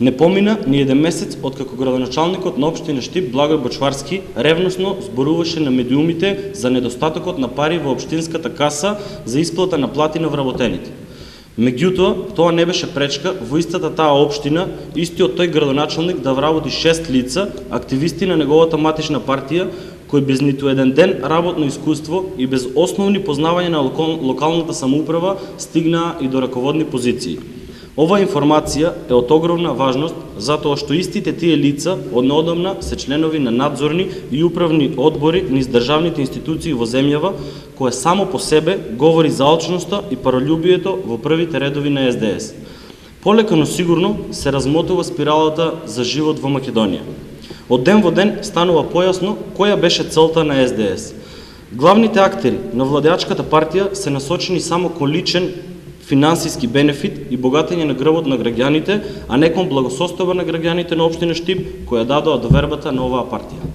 Не помина ни еден месец откако градоначалникот на општина Штип Благој Бочварски ревносно зборуваше на медиумите за недостатокот на пари во општинската каса за исплата на плати на вработените. Меѓутоа, тоа не беше пречка во истата таа општина истиот тој градоначалник да вработи 6 лица, активисти на неговата матична партија, кои без ниту еден ден работно искуство и без основни познавања на локалната самоуправа стигнаа и до раководни позиции. Ова информација е од огромна важност затоа што истите тие лица однеодамна се членови на надзорни и управни одбори низ државните институции во земјава, кое само по себе говори за алчноста и паролюбието во првите редови на СДС. Полека но сигурно се размотува спиралата за живот во Македонија. Од ден во ден станува појасно која беше целта на СДС. Главните актери на владеачката партија се насочени само кон личен финансиски бенефит и богатење на грбот на граѓаните, а не кон благосостојба на граѓаните на општина Штип, која дадоа довербата на оваа партија.